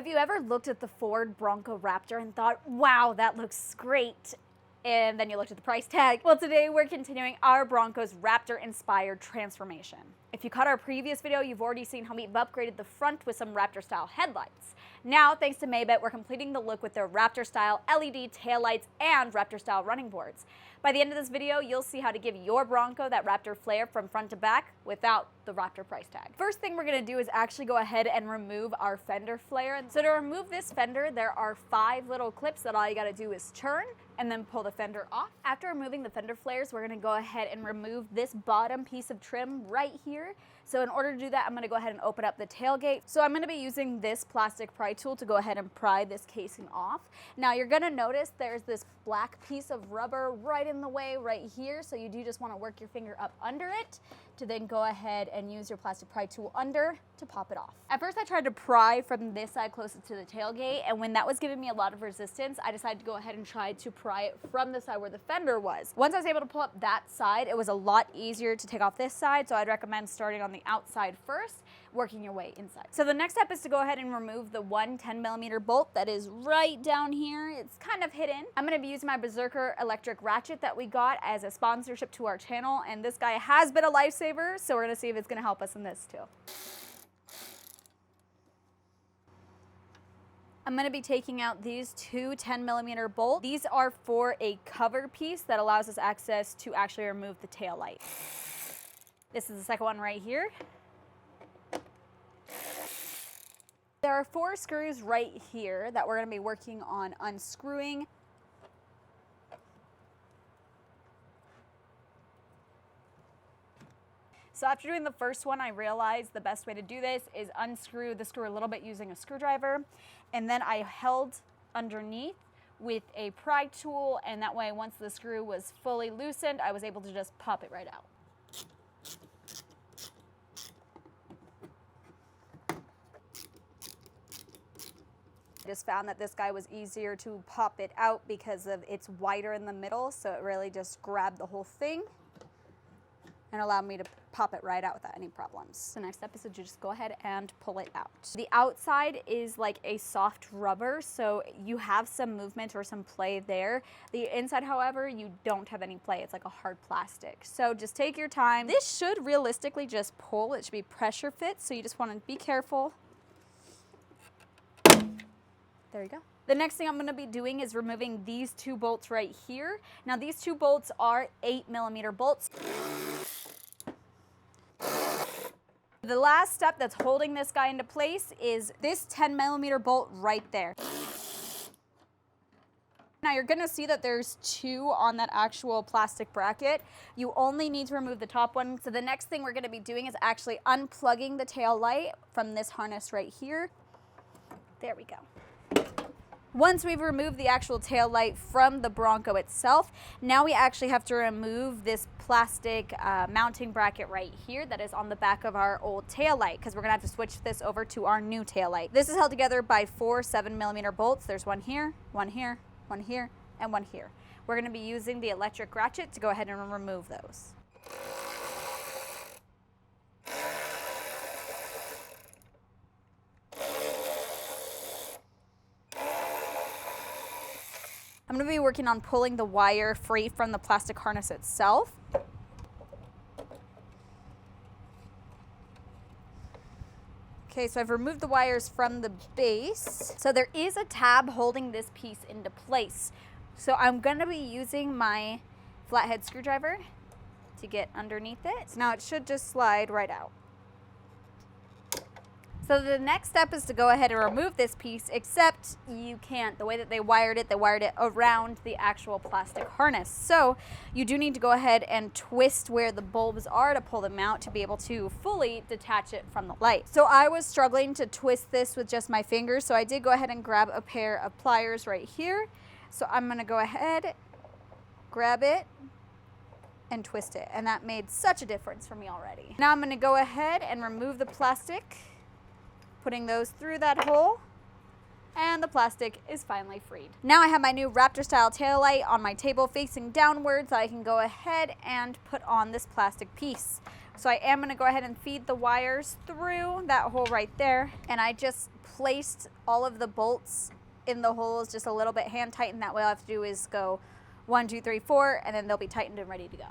Have you ever looked at the Ford Bronco Raptor and thought, wow, that looks great, and then you looked at the price tag? Well, today we're continuing our Bronco's Raptor-inspired transformation. If you caught our previous video, you've already seen how we've upgraded the front with some Raptor-style headlights. Now, thanks to Mabett, we're completing the look with their Raptor-style LED taillights and Raptor-style running boards. By the end of this video, you'll see how to give your Bronco that Raptor flair from front to back without the Raptor price tag. First thing we're going to do is actually go ahead and remove our fender flare. So to remove this fender, there are 5 little clips that all you got to do is turn and then pull the fender off. After removing the fender flares, we're going to go ahead and remove this bottom piece of trim right here. So in order to do that, I'm going to go ahead and open up the tailgate. So I'm going to be using this plastic pry tool to go ahead and pry this casing off. Now you're going to notice there's this black piece of rubber right in the way right here. So you do just want to work your finger up under it to then go ahead and use your plastic pry tool under to pop it off. At first I tried to pry from this side closest to the tailgate, and when that was giving me a lot of resistance, I decided to go ahead and try to pry it from the side where the fender was. Once I was able to pull up that side, it was a lot easier to take off this side, so I'd recommend starting on the outside first, working your way inside. So the next step is to go ahead and remove the one 10mm bolt that is right down here. It's kind of hidden. I'm going to be using my Berserker electric ratchet that we got as a sponsorship to our channel, and this guy has been a lifesaver, so we're going to see if it's going to help us in this too. I'm going to be taking out these 2 10mm bolts. These are for a cover piece that allows us access to actually remove the tail light. This is the second one right here. There are 4 screws right here that we're going to be working on unscrewing. So after doing the first one, I realized the best way to do this is unscrew the screw a little bit using a screwdriver, and then I held underneath with a pry tool, and that way once the screw was fully loosened, I was able to just pop it right out. I just found that this guy was easier to pop it out because of it's wider in the middle, so it really just grabbed the whole thing and allowed me to pop it right out without any problems. The next step is to just go ahead and pull it out. The outside is like a soft rubber, so you have some movement or some play there. The inside, however, you don't have any play. It's like a hard plastic. So just take your time. This should realistically just pull. It should be pressure fit, so you just want to be careful. There you go. The next thing I'm going to be doing is removing these 2 bolts right here. Now these 2 bolts are 8mm bolts. The last step that's holding this guy into place is this 10mm bolt right there. Now you're going to see that there's 2 on that actual plastic bracket. You only need to remove the top one. So the next thing we're going to be doing is actually unplugging the tail light from this harness right here. There we go. Once we've removed the actual tail light from the Bronco itself, now we actually have to remove this plastic mounting bracket right here that is on the back of our old tail light, because we're going to have to switch this over to our new tail light. This is held together by 4 7mm bolts. There's one here, one here, one here, and one here. We're going to be using the electric ratchet to go ahead and remove those. I'm going to be working on pulling the wire free from the plastic harness itself. Okay, so I've removed the wires from the base. So there is a tab holding this piece into place. So I'm going to be using my flathead screwdriver to get underneath it. So now it should just slide right out. So the next step is to go ahead and remove this piece, except you can't. The way that they wired it around the actual plastic harness. So you do need to go ahead and twist where the bulbs are to pull them out to be able to fully detach it from the light. So I was struggling to twist this with just my fingers, so I did go ahead and grab a pair of pliers right here. So I'm going to go ahead, grab it, and twist it. And that made such a difference for me already. Now I'm going to go ahead and remove the plastic, putting those through that hole, and the plastic is finally freed. Now I have my new Raptor style taillight on my table facing downwards, so I can go ahead and put on this plastic piece. So I am gonna go ahead and feed the wires through that hole right there. And I just placed all of the bolts in the holes just a little bit hand tightened. That way all I have to do is go 1, 2, 3, 4, and then they'll be tightened and ready to go.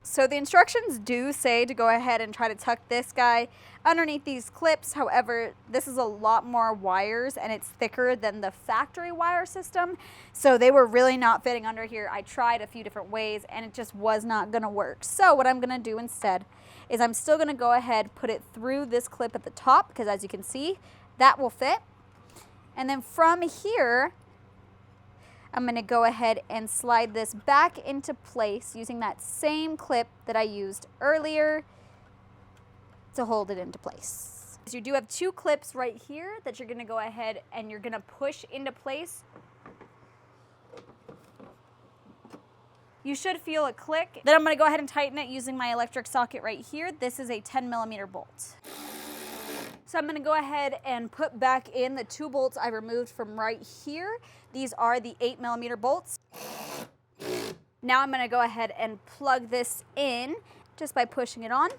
So the instructions do say to go ahead and try to tuck this guy underneath these clips. However, this is a lot more wires and it's thicker than the factory wire system. So they were really not fitting under here. I tried a few different ways and it just was not gonna work. So what I'm gonna do instead is I'm still gonna go ahead, put it through this clip at the top, because as you can see, that will fit. And then from here, I'm gonna go ahead and slide this back into place using that same clip that I used earlier to hold it into place. So you do have 2 clips right here that you're gonna go ahead and you're gonna push into place. You should feel a click. Then I'm gonna go ahead and tighten it using my electric socket right here. This is a 10mm bolt. So I'm gonna go ahead and put back in the 2 bolts I removed from right here. These are the 8mm bolts. Now I'm gonna go ahead and plug this in just by pushing it on.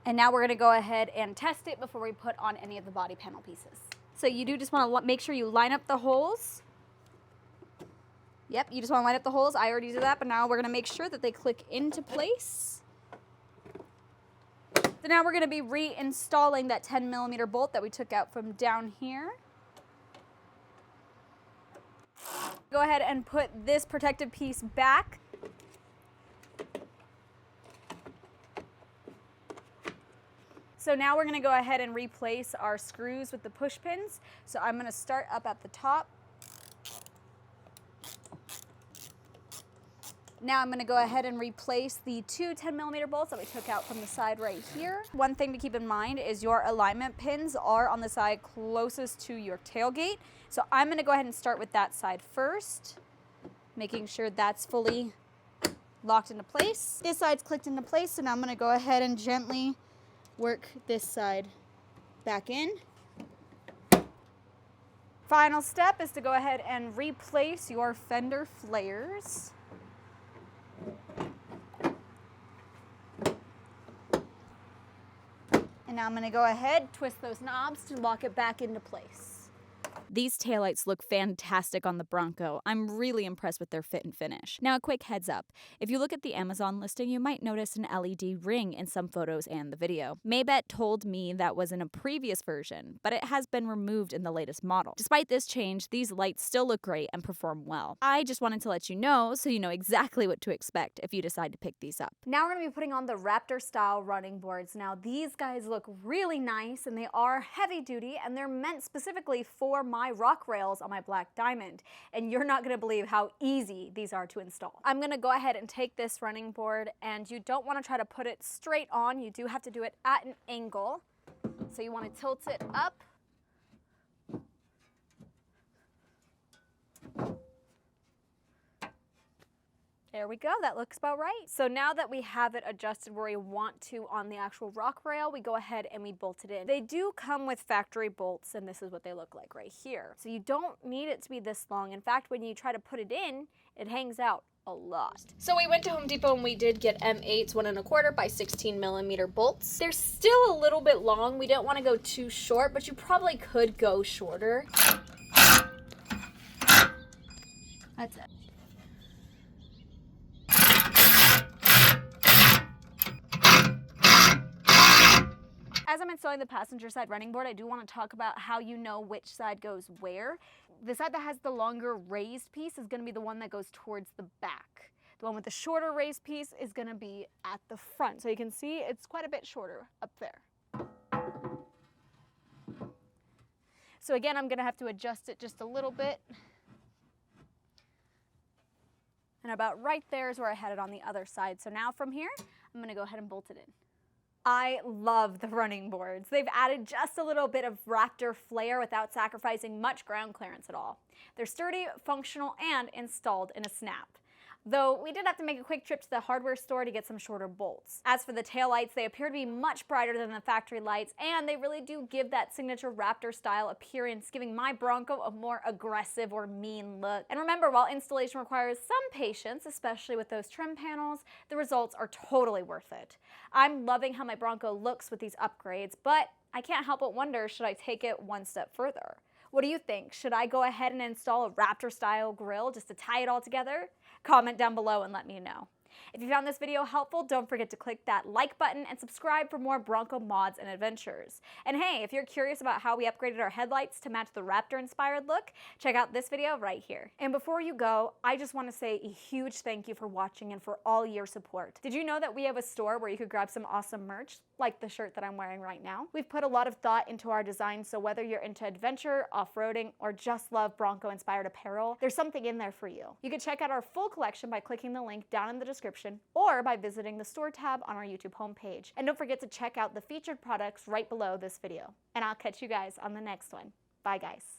And now we're gonna go ahead and test it before we put on any of the body panel pieces. So you do just wanna make sure you line up the holes. Yep, you just wanna line up the holes. I already did that, but now we're gonna make sure that they click into place. So now we're gonna be reinstalling that 10mm bolt that we took out from down here. Go ahead and put this protective piece back. So now we're gonna go ahead and replace our screws with the push pins. So I'm gonna start up at the top. Now I'm gonna go ahead and replace the 2 10mm bolts that we took out from the side right here. One thing to keep in mind is your alignment pins are on the side closest to your tailgate. So I'm gonna go ahead and start with that side first, making sure that's fully locked into place. This side's clicked into place, so now I'm gonna go ahead and gently work this side back in. Final step is to go ahead and replace your fender flares. And now I'm gonna go ahead, twist those knobs to lock it back into place. These taillights look fantastic on the Bronco. I'm really impressed with their fit and finish. Now a quick heads up. If you look at the Amazon listing, you might notice an LED ring in some photos and the video. Mabett told me that was in a previous version, but it has been removed in the latest model. Despite this change, these lights still look great and perform well. I just wanted to let you know so you know exactly what to expect if you decide to pick these up. Now we're gonna be putting on the Raptor style running boards. Now these guys look really nice and they are heavy duty and they're meant specifically for my rock rails on my Black Diamond, and you're not gonna believe how easy these are to install. I'm gonna go ahead and take this running board, and you don't wanna try to put it straight on. You do have to do it at an angle. So you wanna tilt it up. There we go, that looks about right. So now that we have it adjusted where we want to on the actual rock rail, we go ahead and we bolt it in. They do come with factory bolts, and this is what they look like right here. So you don't need it to be this long. In fact, when you try to put it in, it hangs out a lot. So we went to Home Depot and we did get M8s 1 1/4 by 16mm bolts. They're still a little bit long. We don't want to go too short, but you probably could go shorter. That's it. As I'm installing the passenger side running board, I do want to talk about how you know which side goes where. The side that has the longer raised piece is going to be the one that goes towards the back. The one with the shorter raised piece is going to be at the front. So you can see it's quite a bit shorter up there. So again, I'm going to have to adjust it just a little bit. And about right there is where I had it on the other side. So now from here, I'm going to go ahead and bolt it in. I love the running boards. They've added just a little bit of Raptor flair without sacrificing much ground clearance at all. They're sturdy, functional, and installed in a snap. though we did have to make a quick trip to the hardware store to get some shorter bolts. As for the taillights, they appear to be much brighter than the factory lights, and they really do give that signature Raptor style appearance, giving my Bronco a more aggressive or mean look. And remember, while installation requires some patience, especially with those trim panels, the results are totally worth it. I'm loving how my Bronco looks with these upgrades, but I can't help but wonder, should I take it one step further? What do you think? Should I go ahead and install a Raptor-style grille just to tie it all together? Comment down below and let me know. If you found this video helpful, don't forget to click that like button and subscribe for more Bronco mods and adventures. And hey, if you're curious about how we upgraded our headlights to match the Raptor-inspired look, check out this video right here. And before you go, I just want to say a huge thank you for watching and for all your support. Did you know that we have a store where you could grab some awesome merch, like the shirt that I'm wearing right now? We've put a lot of thought into our design, so whether you're into adventure, off-roading, or just love Bronco-inspired apparel, there's something in there for you. You can check out our full collection by clicking the link down in the description, or by visiting the store tab on our YouTube homepage. And don't forget to check out the featured products right below this video. And I'll catch you guys on the next one. Bye, guys.